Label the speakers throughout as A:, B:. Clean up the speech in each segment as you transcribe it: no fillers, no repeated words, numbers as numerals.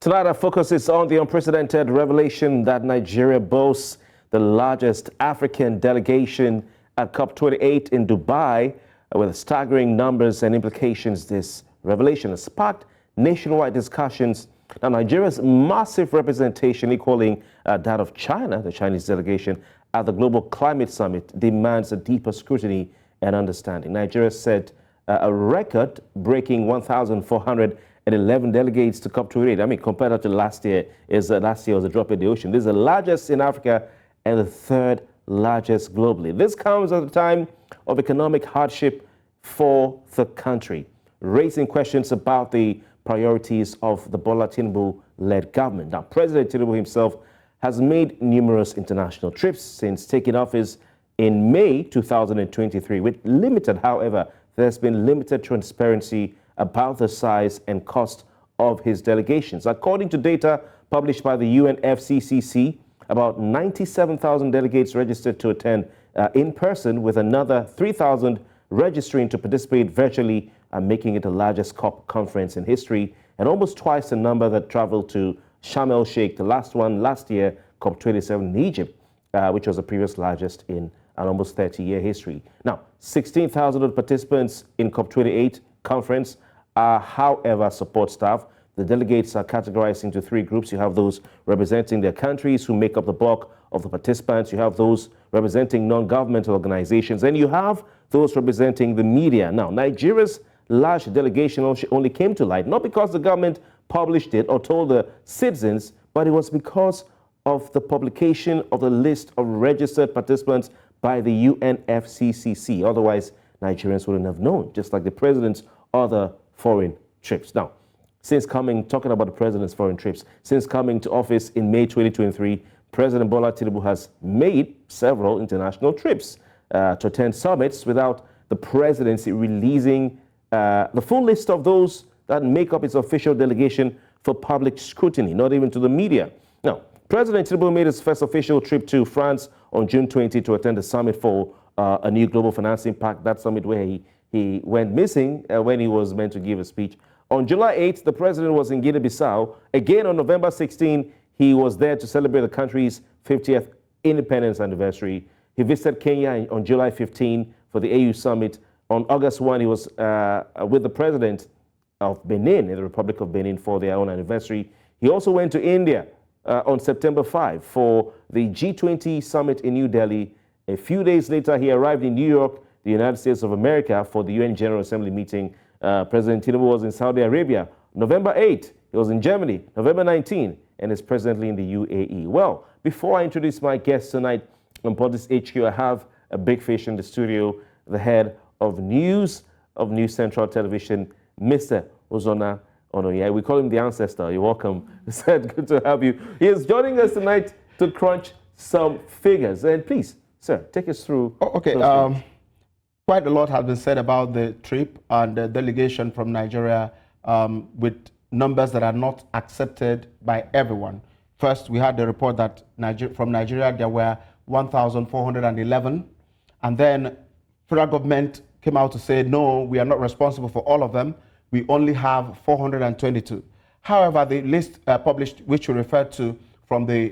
A: Tonight, our focus is on the unprecedented revelation that Nigeria boasts the largest African delegation at COP-28 in Dubai, with staggering numbers and implications. This revelation has sparked nationwide discussions. Now, Nigeria's massive representation, equaling that of China, the Chinese delegation, at the Global Climate Summit, demands a deeper scrutiny and understanding. Nigeria set a record-breaking 1,411 delegates to COP28. I mean, compared that to last year, last year was a drop in the ocean. This is the largest in Africa and the third largest globally. This comes at a time of economic hardship for the country, raising questions about the priorities of the Bola Tinubu-led government. Now, President Tinubu himself has made numerous international trips since taking office in May 2023. With limited, however, there's been limited transparency about the size and cost of his delegations. According to data published by the UNFCCC, about 97,000 delegates registered to attend in person, with another 3,000 registering to participate virtually, making it the largest COP conference in history, and almost twice the number that traveled to Sharm el-Sheikh, the last one last year, COP27 in Egypt, which was the previous largest in an almost 30-year history. Now, 16,000 of the participants in COP28 conference are, however, support staff. The delegates are categorized into three groups. You have those representing their countries, who make up the bulk of the participants. You have those representing non-governmental organizations, and you have those representing the media. Now, Nigeria's large delegation only came to light, not because the government published it or told the citizens, but it was because of the publication of the list of registered participants by the UNFCCC. Otherwise, Nigerians wouldn't have known, just like the president's other foreign trips. Now, talking about the president's foreign trips, since coming to office in May 2023, President Bola Tinubu has made several international trips to attend summits without the presidency releasing the full list of those that make up its official delegation for public scrutiny, not even to the media. Now, President Tinubu made his first official trip to France on June 20 to attend the summit for a new global financing pact, that summit where he went missing when he was meant to give a speech. On July 8th, the president was in Guinea-Bissau. Again, on November 16, he was there to celebrate the country's 50th independence anniversary. He visited Kenya on July 15 for the AU summit. On August 1, he was with the president of Benin, in the Republic of Benin, for their own anniversary. He also went to India on September 5 for the G20 summit in New Delhi. A few days later, he arrived in New York, the United States of America, for the UN General Assembly meeting. President Tinubu was in Saudi Arabia. November 8, he was in Germany. November 19, and is presently in the UAE. Well, before I introduce my guest tonight on Politics HQ, I have a big fish in the studio, the head of news of Newscentral Television, Mr. Uzonna Ononye. We call him the ancestor. You're welcome. Said, good to have you. He is joining us tonight to crunch some figures. And please, sir, take us through.
B: Quite a lot has been said about the trip and the delegation from Nigeria, with numbers that are not accepted by everyone. First, we had the report that from Nigeria there were 1,411, and then federal government came out to say, no, we are not responsible for all of them. We only have 422. However, the list published, which you referred to from the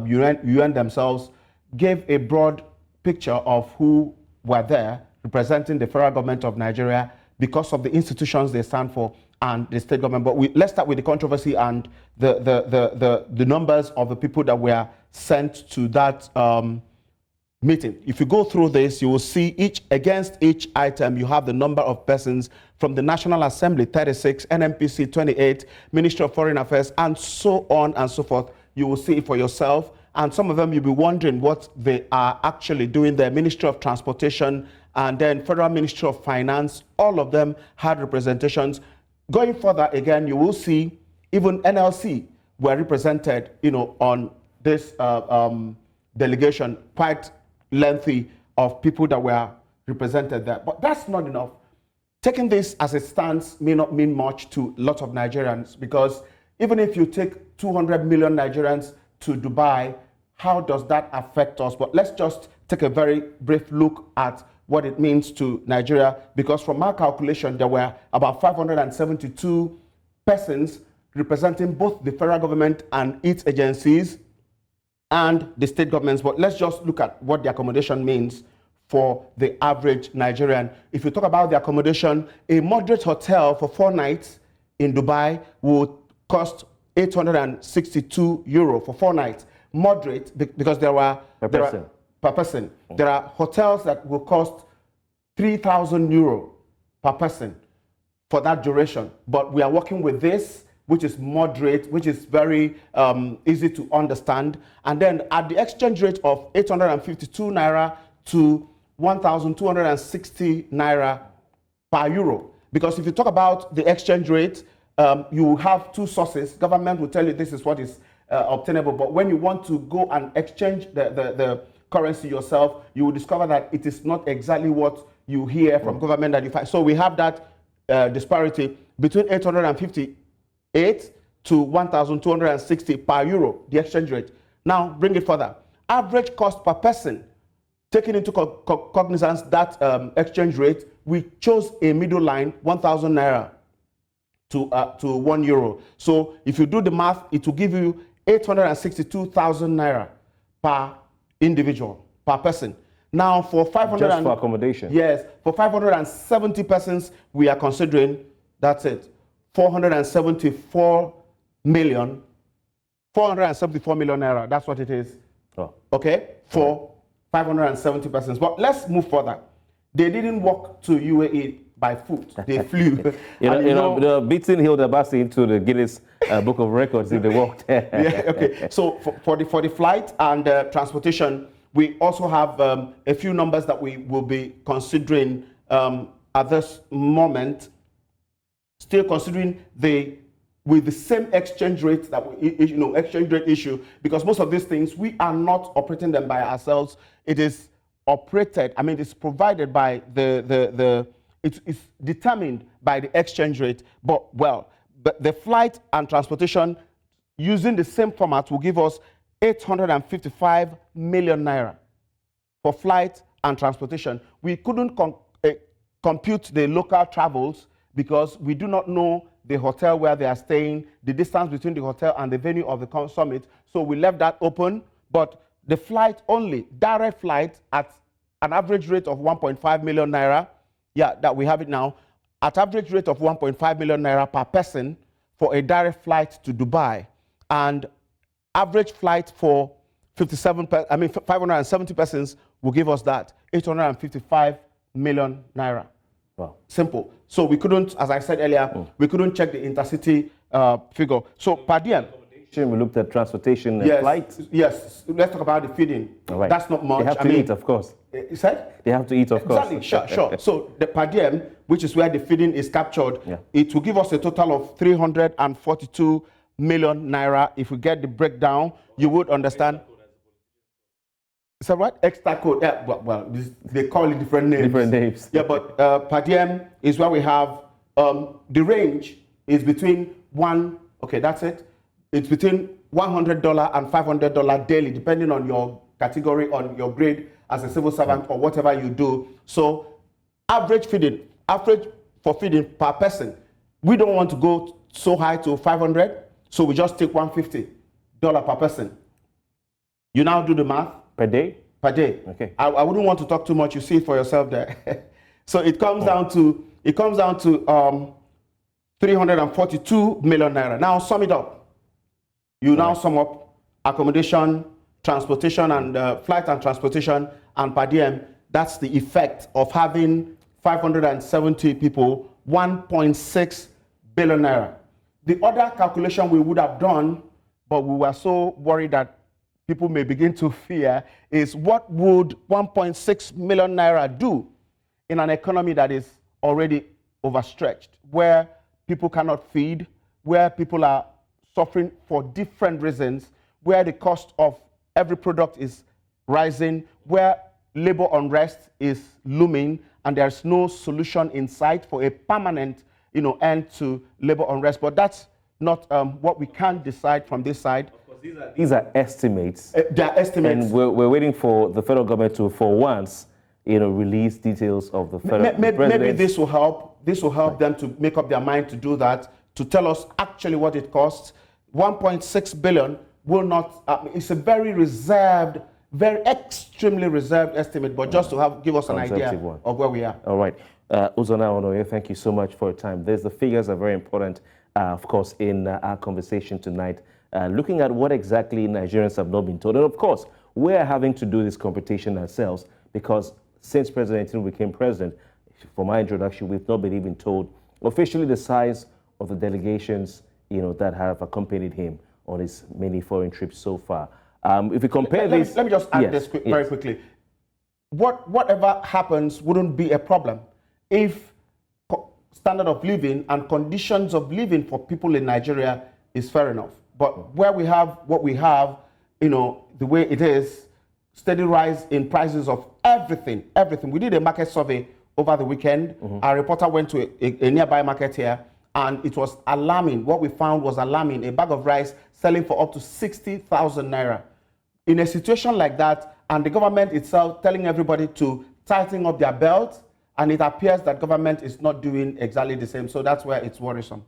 B: UN themselves, gave a broad picture of who were there representing the federal government of Nigeria because of the institutions they stand for and the state government. But let's start with the controversy and the numbers of the people that were sent to that meeting. If you go through this, you will see against each item, you have the number of persons from the National Assembly, 36, NMPC, 28, Ministry of Foreign Affairs, and so on and so forth. You will see it for yourself. And some of them, you'll be wondering what they are actually doing there. Ministry of Transportation, and then Federal Ministry of Finance, all of them had representations. Going further again, you will see even NLC were represented, on this delegation, quite lengthy of people that were represented there. But that's not enough. Taking this as it stands may not mean much to a lot of Nigerians, because even if you take 200 million Nigerians to Dubai, how does that affect us? But let's just take a very brief look at what it means to Nigeria, because from our calculation, there were about 572 persons representing both the federal government and its agencies and the state governments. But let's just look at what the accommodation means for the average Nigerian. If you talk about the accommodation, a moderate hotel for 4 nights in Dubai would cost 862 euro for 4 nights. Moderate, because there are per person. There are hotels that will cost 3,000 euro per person for that duration. But we are working with this, which is moderate, which is very easy to understand. And then at the exchange rate of 852 naira to 1,260 naira per euro. Because if you talk about the exchange rate, you have 2 sources. Government will tell you this is what is obtainable. But when you want to go and exchange the currency yourself, you will discover that it is not exactly what you hear from government that you find. So we have that disparity between 858 to 1,260 per euro, the exchange rate. Now, bring it further. Average cost per person, taking into cognizance that exchange rate, we chose a middle line, 1,000 naira to 1 euro. So if you do the math, it will give you 862,000 naira per individual, per person. Now for 500
A: just for accommodation.
B: Yes, for 570 persons, we are considering, that's it, 474 million naira. That's what it is.
A: Oh.
B: Okay, for 570 persons. But let's move further. They didn't walk to UAE by foot. They flew.
A: you know, beating Hilda Bassi into the Guinness Book of Records if they walked.
B: Yeah, okay. So for the flight and transportation, we also have a few numbers that we will be considering at this moment. Still considering with the same exchange rate that exchange rate issue, because most of these things we are not operating them by ourselves. It is operated. I mean, it's provided by it's determined by the exchange rate. But the flight and transportation using the same format will give us 855 million naira for flight and transportation. We couldn't compute the local travels because we do not know the hotel where they are staying, the distance between the hotel and the venue of the summit. So we left that open. But the flight only, direct flight at an average rate of 1.5 million naira, yeah, that we have it now, at average rate of 1.5 million naira per person for a direct flight to Dubai, and average flight for 570 persons will give us that 855 million naira.
A: Wow.
B: Simple. So we couldn't, as I said earlier, we couldn't check the intercity figure. So per diem,
A: we looked at transportation and flights.
B: Yes, let's talk about the feeding.
A: Right.
B: That's not much.
A: They have to eat, of course.
B: You said?
A: They have to eat, of course.
B: Exactly, sure. So the per diem, which is where the feeding is captured, it will give us a total of 342 million naira. If we get the breakdown, you would understand. So what? Extra code. Yeah, well, they call it different names.
A: Different names.
B: Yeah, but per diem is where we have the range is between that's it. It's between $100 and $500 daily, depending on your category, on your grade as a civil servant or whatever you do. So average for feeding per person, we don't want to go so high to 500, so we just take $150 per person. You now do the math.
A: Per day?
B: Per day.
A: Okay.
B: I wouldn't want to talk too much. You see it for yourself there. So it comes down to 342 million naira. Now sum it up. You now sum up accommodation, transportation, and flight and transportation, and per diem. That's the effect of having 570 people, 1.6 billion naira. The other calculation we would have done, but we were so worried that people may begin to fear, is what would 1.6 million naira do in an economy that is already overstretched, where people cannot feed, where people are suffering for different reasons, where the cost of every product is rising, where labor unrest is looming, and there's no solution in sight for a permanent end to labor unrest. But that's not what we can decide from this side.
A: Of course, these are estimates.
B: They are estimates.
A: And we're waiting for the federal government to, for once, release details of the federal
B: Maybe this will help. This will help them to make up their mind to do that, to tell us actually what it costs. 1.6 billion will not, it's a very reserved, very extremely reserved estimate, but just to give us an idea of where we are.
A: All right. Uzonna Ononye, thank you so much for your time. The figures are very important, of course, in our conversation tonight, looking at what exactly Nigerians have not been told. And of course, we're having to do this computation ourselves because since President Tinubu became president, for my introduction, we've not been even told officially the size of the delegations, that have accompanied him on his many foreign trips so far. If you compare this...
B: Let me just add this very quickly. Whatever happens wouldn't be a problem if standard of living and conditions of living for people in Nigeria is fair enough. But where we have what we have, the way it is, steady rise in prices of everything. We did a market survey over the weekend. Our reporter went to a nearby market here, and it was alarming. What we found was alarming. A bag of rice selling for up to 60,000 naira. In a situation like that, and the government itself telling everybody to tighten up their belt, and it appears that government is not doing exactly the same. So that's where it's worrisome.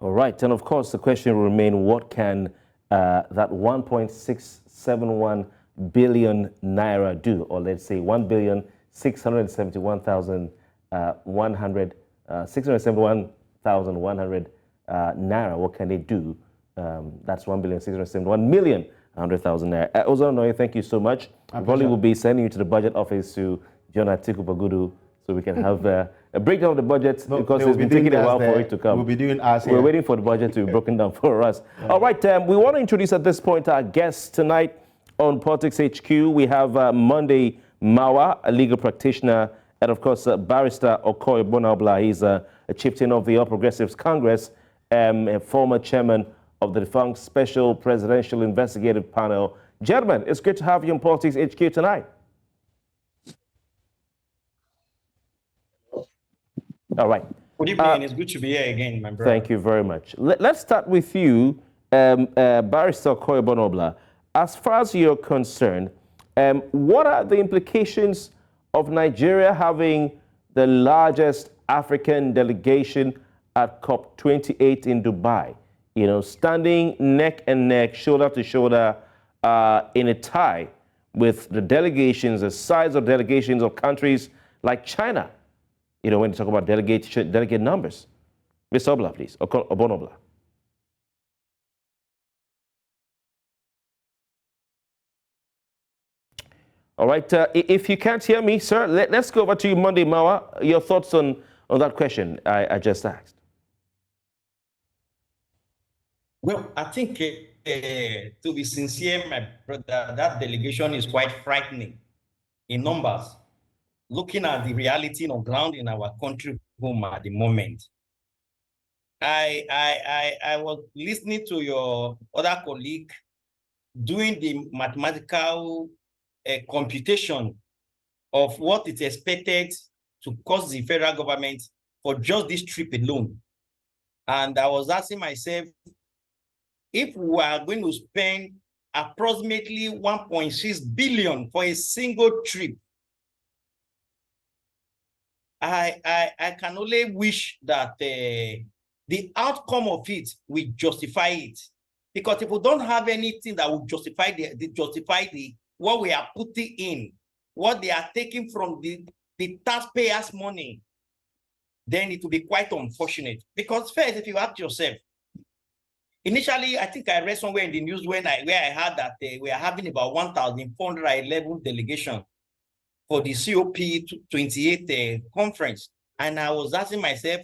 B: All right. And of course, the question will remain, what can that 1.671 billion naira do? Or let's say 1,671,100 naira. What can it do? That's 1,671,100,000 naira. Uzonna Ononye, thank you so much. Probably will be sending you to the budget office to John Atiku Bagudu so we can have a breakdown of the budget because it's been taking a while for it to come. We'll be doing ours here.
A: We're waiting for the budget to be broken down for us. Yeah. All right, we want to introduce at this point our guests tonight on Politics HQ. We have Monday Mawa, a legal practitioner, and of course, Barrister Okoye Bonobla. He's a chieftain of the All Progressives Congress, a former chairman of the defunct Special Presidential Investigative Panel. Gentlemen, it's great to have you on Politics HQ tonight. All right.
C: Good evening. It's good to be here again, my brother.
A: Thank you very much. Let's start with you, Barrister Okoye Bonobla. As far as you're concerned, what are the implications of Nigeria having the largest African delegation at COP-28 in Dubai? Standing neck and neck, shoulder to shoulder, in a tie with the delegations, the size of delegations of countries like China. When you talk about delegate numbers. Mr. Obla, please. Obonobla. All right. If you can't hear me, sir, let's go over to you, Monday Mawa. Your thoughts on that question I just asked.
C: Well, I think, to be sincere, my brother, that delegation is quite frightening in numbers. Looking at the reality on ground in our country home at the moment. I was listening to your other colleague doing the mathematical computation of what is expected to cost the federal government for just this trip alone. And I was asking myself, if we are going to spend approximately 1.6 billion for a single trip, I can only wish that the outcome of it will justify it. Because if we don't have anything that will justify what we are putting in, what they are taking from the taxpayers' money, then it will be quite unfortunate. Because first, if you ask yourself, initially, I think I read somewhere in the news where I heard that we are having about 1,411 delegations for the COP-28 conference. And I was asking myself,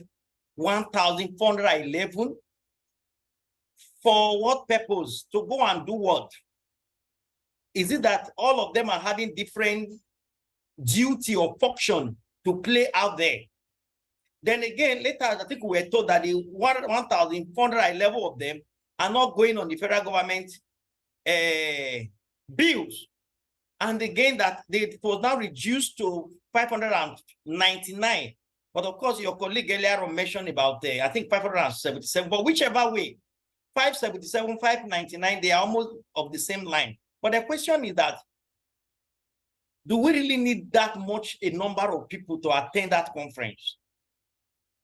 C: 1,411? For what purpose? To go and do what? Is it that all of them are having different duty or function to play out there? Then again, later, I think we were told that the 1,411 of them are not going on the federal government bills. And again, that it was now reduced to 599. But of course, your colleague earlier on mentioned about, I think 577, but whichever way, 577, 599, they are almost of the same line. But the question is that, do we really need that much a number of people to attend that conference?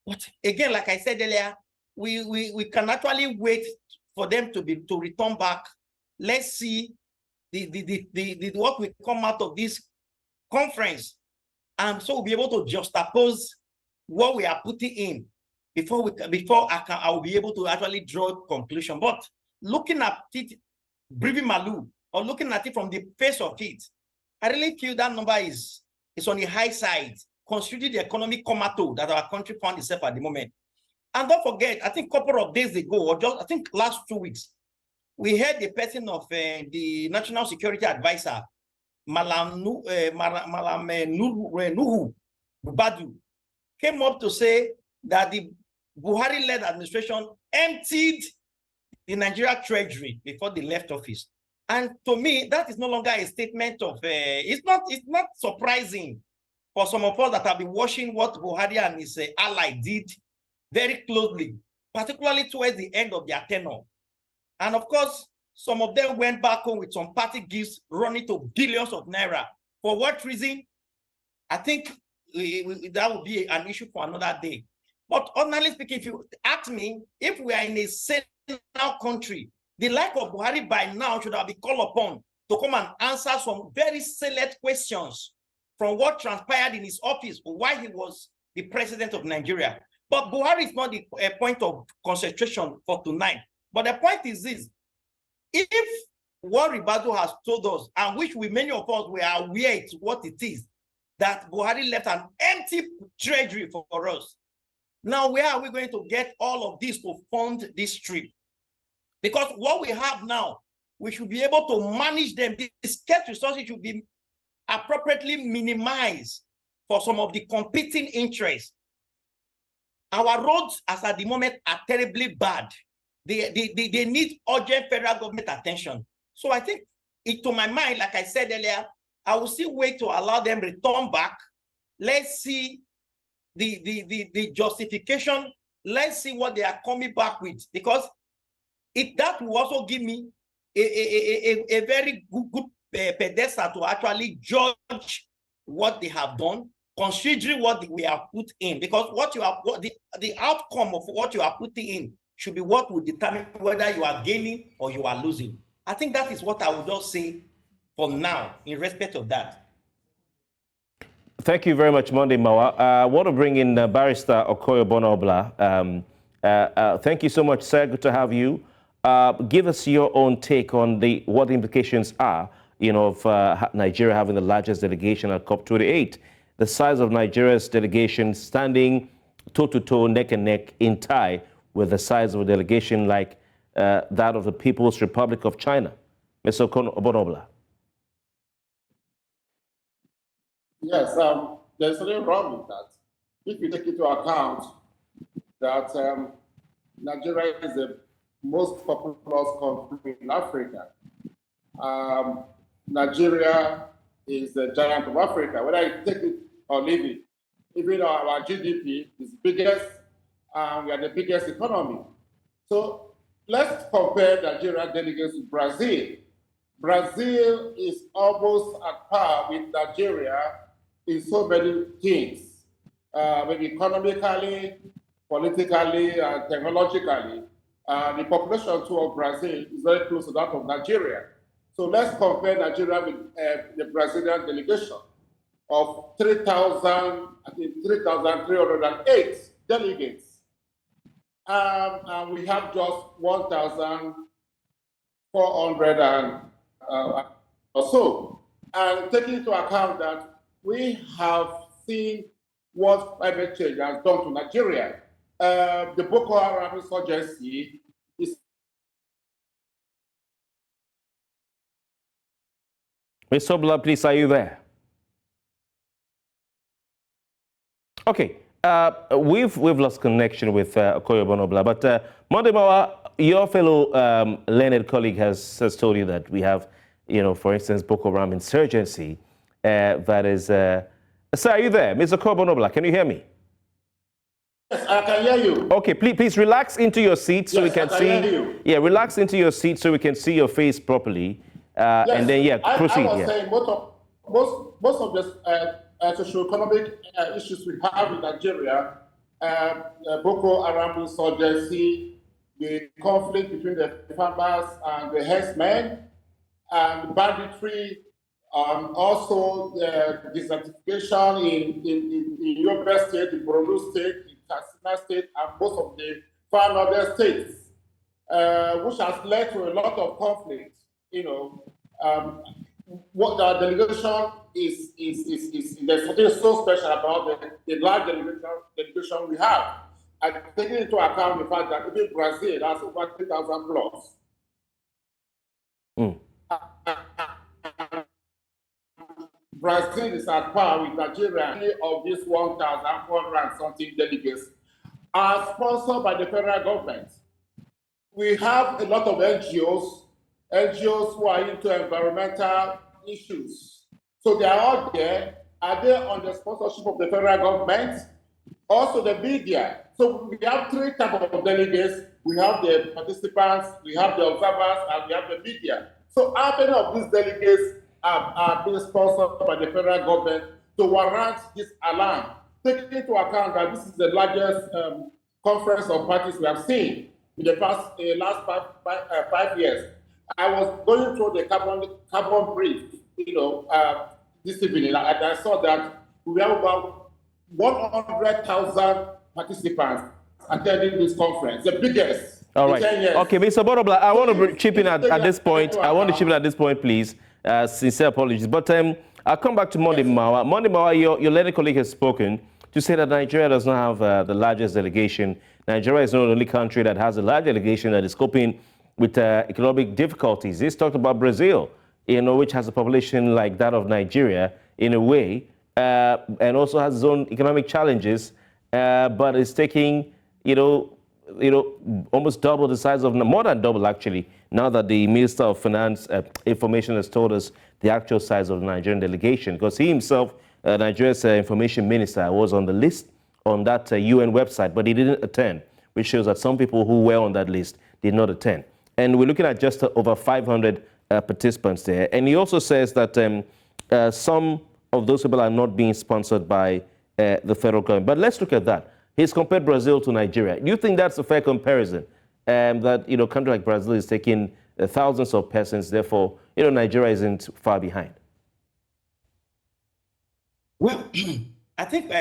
C: But again, like I said earlier, we can actually wait for them to return back. Let's see what will come out of this conference, and so we'll be able to juxtapose what we are putting in before I will be able to actually draw a conclusion. But looking at it, breathing Malu, or looking at it from the face of it, I really feel that number is on the high side, considering the economic comatose that our country found itself at the moment. And don't forget, I think a couple of days ago, or just I think last 2 weeks, we heard the person of the National Security Advisor, Nuhu Badu, came up to say that the Buhari-led administration emptied the Nigeria Treasury before they left office. And to me, that is no longer a statement of, it's not surprising for some of us that have been watching what Buhari and his ally did very closely, particularly towards the end of their tenure. And of course, some of them went back home with some party gifts running to billions of naira. For what reason? I think that would be an issue for another day. But honestly speaking, if you ask me, if we are in a now country, the like of Buhari by now should have been called upon to come and answer some very select questions from what transpired in his office while he was the president of Nigeria. But Buhari is not the point of concentration for tonight. But the point is this: if what Ribadu has told us, and which many of us were aware to what it is, that Buhari left an empty treasury for us. Now, where are we going to get all of this to fund this trip? Because what we have now, we should be able to manage them. The scarce resources should be appropriately minimized for some of the competing interests. Our roads, as at the moment, are terribly bad. They need urgent federal government attention. So I think, to my mind, like I said earlier, I will still wait to allow them return back. Let's see the justification. Let's see what they are coming back with, because that will also give me a very good pedestal to actually judge what they have done, considering what we have put in. Because the outcome of what you are putting in should be what will determine whether you are gaining or you are losing. I think that is what I would just say for now in respect of that.
A: Thank you very much, Monday Mawa. I want to bring in Barrister Okoye Obonobla. Thank you so much, sir. Good to have you. Give us your own take on what the implications are, of Nigeria having the largest delegation at COP-28. The size of Nigeria's delegation standing toe-to-toe, neck and neck in tie with the size of a delegation like that of the People's Republic of China. Mr. Obonobla.
D: Yes, there's nothing wrong with that. If you take into account that Nigeria is the most populous country in Africa, Nigeria is the giant of Africa. Whether you take it or leave it, even our GDP is biggest, we are the biggest economy. So let's compare Nigeria delegates with Brazil. Brazil is almost at par with Nigeria in so many things, maybe economically, politically, and technologically. The population too of Brazil is very close to that of Nigeria. So let's compare Nigeria with the Brazilian delegation of 3,308 delegates. And we have just 1,400 or so. And taking into account that we have seen what climate change has done to Nigeria. The Boko Haram insurgency is...
A: Mr. Obla, please, are you there? Okay, we've lost connection with Okoye Obonobla, but Monday Mawa, your fellow learned colleague has told you that we have, for instance, Boko Haram insurgency. That is, sir, are you there? Mr. Okoye Obonobla, can you hear me?
D: Yes, I can hear you.
A: Okay, please relax into your seat so we can see.
D: Hear you.
A: Yeah, relax into your seat so we can see your face properly.
D: Yes,
A: and then, proceed.
D: I was saying most of the socio-economic issues we have in Nigeria Boko Haram insurgency, the conflict between the farmers and the herdsmen, and banditry, also the desertification in Yobe State, in Borno State, in Katsina State, and most of the far northern states, which has led to a lot of conflict. You know, what the delegation is there's something so special about the large delegation we have. And taking into account the fact that even Brazil has over 3,000 plus. Brazil is at par with Nigeria. Many of these 1,400 and something delegates are sponsored by the federal government. We have a lot of NGOs who are into environmental issues. So they are all there. Are they on the sponsorship of the federal government? Also the media. So we have three types of delegates. We have the participants, we have the observers, and we have the media. So how many of these delegates are being sponsored by the federal government to warrant this alarm? Taking into account that this is the largest conference of parties we have seen in the last 5 years. I was going through the carbon brief, this evening, and I saw that we have about 100,000 participants attending this conference, the biggest.
A: All right. Okay, Mr. Borobla, I want to chip in at this point. I want to chip in at this point, please. Sincere apologies. But I'll come back to Monday Mawa. Monday Mawa, your lady colleague has spoken to say that Nigeria does not have the largest delegation. Nigeria is not the only country that has a large delegation that is coping with economic difficulties. He's talked about Brazil, which has a population like that of Nigeria in a way, and also has its own economic challenges, but is taking, almost double the size of, more than double actually, now that the Minister of Finance Information has told us the actual size of the Nigerian delegation, because he himself, Nigeria's information minister, was on the list on that UN website, but he didn't attend, which shows that some people who were on that list did not attend. And we're looking at just over 500 participants there. And he also says that some of those people are not being sponsored by the federal government. But let's look at that. He's compared Brazil to Nigeria. Do you think that's a fair comparison? That, a country like Brazil is taking thousands of persons, therefore, Nigeria isn't far behind?
C: Well, I think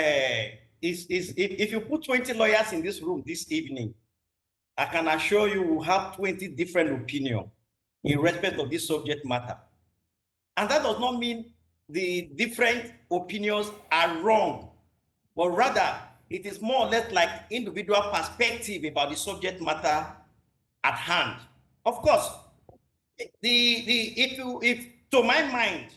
C: if you put 20 lawyers in this room this evening, I can assure you we'll have 20 different opinions in respect of this subject matter. And that does not mean the different opinions are wrong, but rather it is more or less like individual perspective about the subject matter at hand. Of course, if to my mind,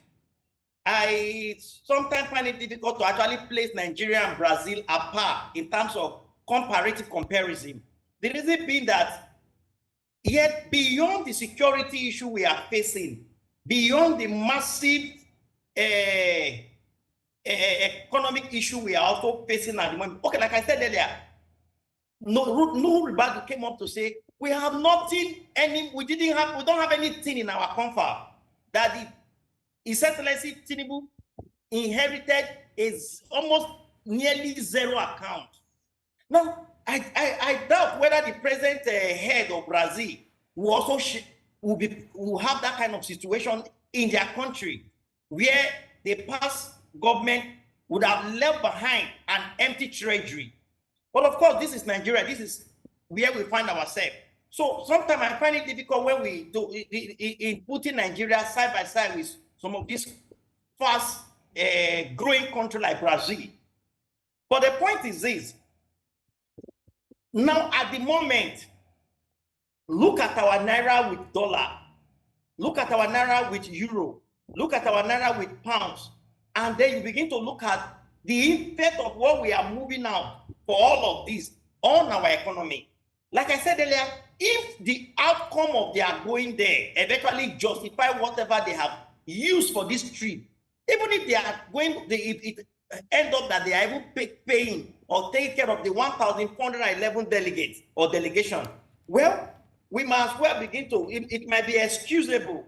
C: I sometimes find it difficult to actually place Nigeria and Brazil apart in terms of comparative comparison. The reason being that yet beyond the security issue we are facing, beyond the massive economic issue we are also facing at the moment. Okay, like I said earlier, no Ribadu came up to say we have nothing, we don't have anything in our comfort that the His Excellency Tinubu inherited is almost nearly zero account. Now, I doubt whether the present head of Brazil will also will have that kind of situation in their country, where the past government would have left behind an empty treasury. But of course, this is Nigeria. This is where we find ourselves. So sometimes I find it difficult when we do in putting Nigeria side by side with some of these fast growing countries like Brazil. But the point is this. Now, at the moment, look at our naira with dollar, look at our naira with euro, look at our naira with pounds, and then you begin to look at the effect of what we are moving out for all of this on our economy. Like I said earlier, if the outcome of their going there eventually justify whatever they have used for this trip, even if they are going, if it end up that they are even paying or taking care of the 1,411 delegates or delegation, well, we might as well begin to, it might be excusable.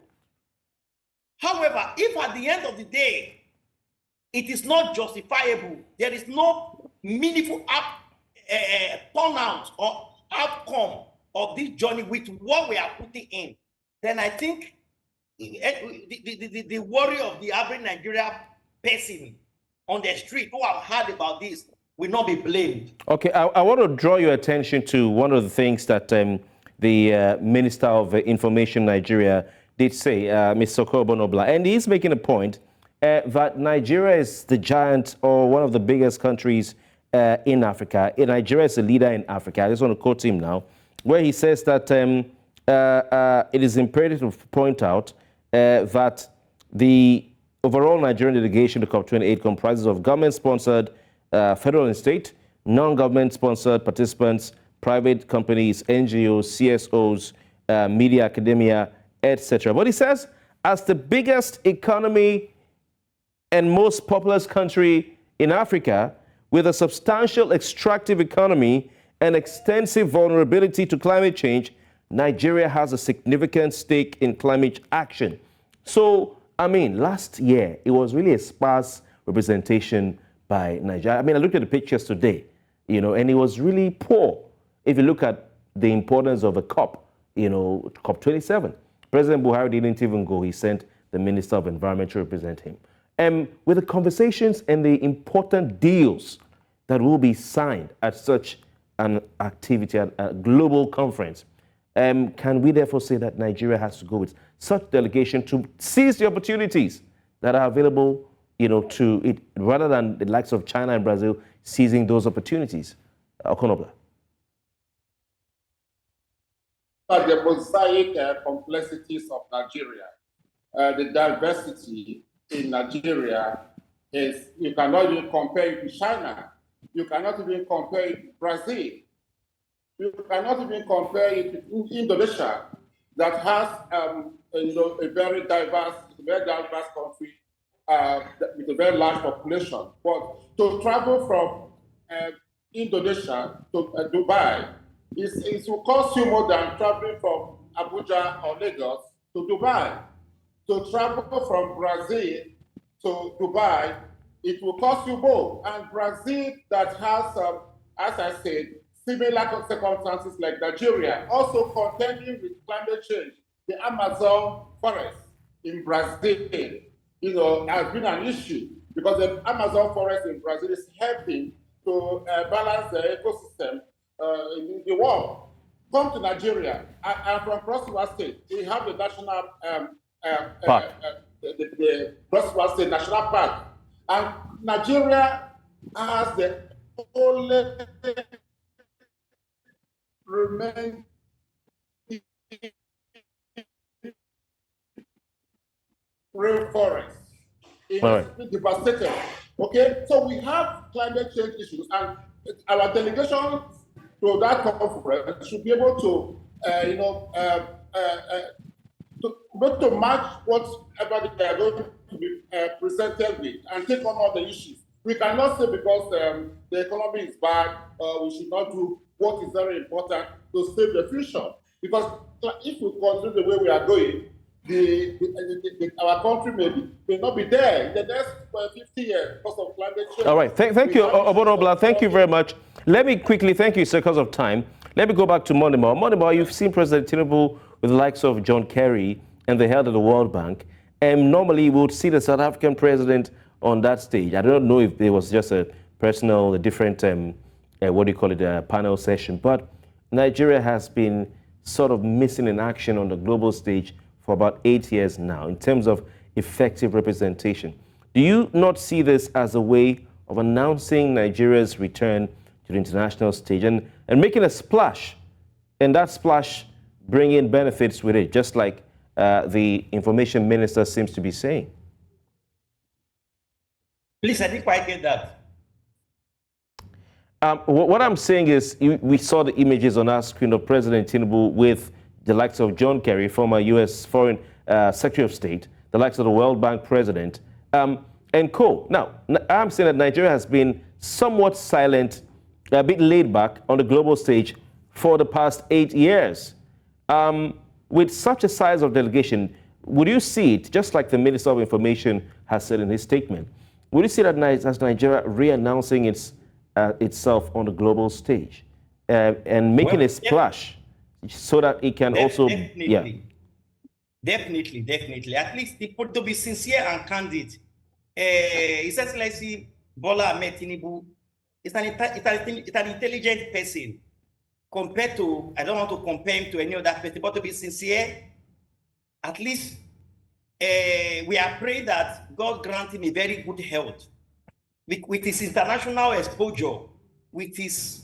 C: However, if at the end of the day, it is not justifiable, there is no meaningful turnout or outcome of this journey with what we are putting in, then I think the worry of the average Nigerian person on the street who have heard about this will not be blamed.
A: Okay, I want to draw your attention to one of the things that the Minister of Information Nigeria did say, Mr. Obonobla, and he's making a point that Nigeria is the giant or one of the biggest countries in Africa. Nigeria is a leader in Africa. I just want to quote him now, where he says that it is imperative to point out that the overall Nigerian delegation to COP-28 comprises of government-sponsored, federal and state, non-government-sponsored participants, private companies, NGOs, CSOs, media, academia, etc. But he says, as the biggest economy and most populous country in Africa, with a substantial extractive economy and extensive vulnerability to climate change, Nigeria has a significant stake in climate action. So, I mean, last year, it was really a sparse representation by Nigeria. I mean, I looked at the pictures today, you know, and it was really poor. If you look at the importance of a COP, you know, COP-27, President Buhari didn't even go. He sent the Minister of Environment to represent him. And with the conversations and the important deals that will be signed at such an activity, at a global conference, can we therefore say that Nigeria has to go with such delegation to seize the opportunities that are available, you know, to it, rather than the likes of China and Brazil seizing those opportunities? Okonobla.
D: The mosaic complexities of Nigeria, the diversity in Nigeria is, you cannot even compare it to China. You cannot even compare it to Brazil. You cannot even compare it to Indonesia, that has you know, a very diverse country with a very large population. But to travel from Indonesia to Dubai, it will cost you more than traveling from Abuja or Lagos to Dubai. To travel from Brazil to Dubai, it will cost you both. And Brazil, that has, as I said, similar circumstances like Nigeria, also contending with climate change. The Amazon forest in Brazil, you know, has been an issue because the Amazon forest in Brazil is helping to balance the ecosystem in the world. Come to Nigeria. I'm from Cross River State. We have the national the Cross River State National Park, and Nigeria has the only remaining rainforest. It has been devastated. Okay, so we have climate change issues, and our delegation to that conference should be able to, you know, to match whatever they are going to be presented with and take on all the issues. We cannot say because the economy is bad, we should not do what is very important to save the future. Because if we continue the way we are going, our country may not be there in the next 50 years because of climate change.
A: All right, thank you, Obonobla. Thank you very much. Let me quickly, thank you, sir, because of time. Let me go back to Moneymaw. Moneymaw, you've seen President Tinubu with the likes of John Kerry and the head of the World Bank. And normally we would see the South African president on that stage. I don't know if it was just a personal, a different, what do you call it, a panel session. But Nigeria has been sort of missing in action on the global stage for about 8 years now in terms of effective representation. Do you not see this as a way of announcing Nigeria's return to the international stage and making a splash, and that splash bringing benefits with it, just like the information minister seems to be saying?
C: Please, I didn't quite get that.
A: What I'm saying is we saw the images on our screen of President Tinubu with the likes of John Kerry, former U.S. Foreign Secretary of State, the likes of the World Bank president, and co. Now, I'm saying that Nigeria has been somewhat silent, a bit laid back on the global stage for the past 8 years. With such a size of delegation, would you see it, just like the Minister of Information has said in his statement, would you see that as Nigeria re-announcing its itself on the global stage and making a splash so that it can also,
C: Definitely. At least people to be sincere and candid. His Excellency Bola Ahmed Tinubu is an intelligent person compared to, I don't want to compare him to any other person, but to be sincere, at least we are praying that God grant him a very good health. With his international exposure, with his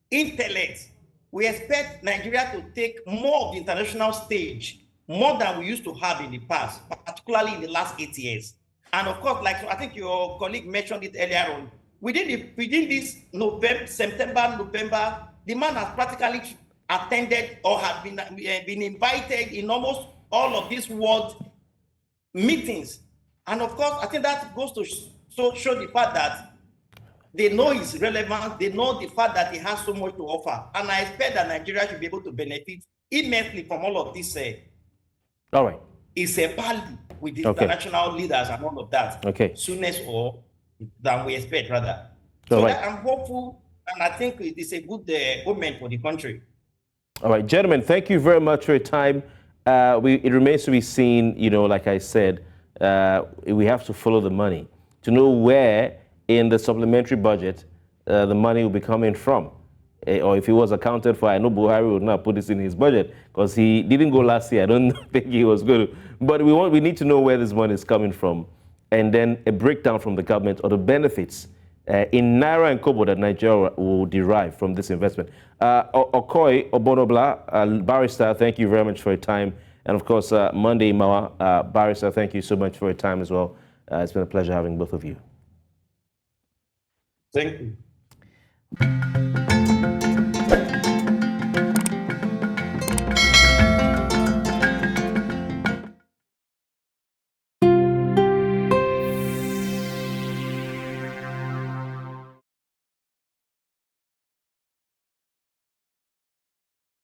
C: intellect, we expect Nigeria to take more of the international stage, more than we used to have in the past, particularly in the last 8 years. And of course, like I think your colleague mentioned it earlier on, within this September, November, the man has practically attended or has been invited in almost all of these world meetings. And of course, I think that goes to show the fact that they know his relevance, they know the fact that he has so much to offer. And I expect that Nigeria should be able to benefit immensely from all of this.
A: All right.
C: It's a value with the international leaders and all of that. Soonest or than we expect, rather. So I'm hopeful, and I think it is a good omen for the country.
A: All right, gentlemen, thank you very much for your time. It remains to be seen, like I said, we have to follow the money to know where in the supplementary budget the money will be coming from. Or if it was accounted for, I know Buhari would not put this in his budget because he didn't go last year. I don't think he was going to. But we need to know where this money is coming from, and then a breakdown from the government or the benefits in Naira and Kobo that Nigeria will derive from this investment. Okoy Obonobla, barrister, thank you very much for your time. And of course, Monday, Mawa, barrister, thank you so much for your time as well. It's been a pleasure having both of you.
C: Thank you.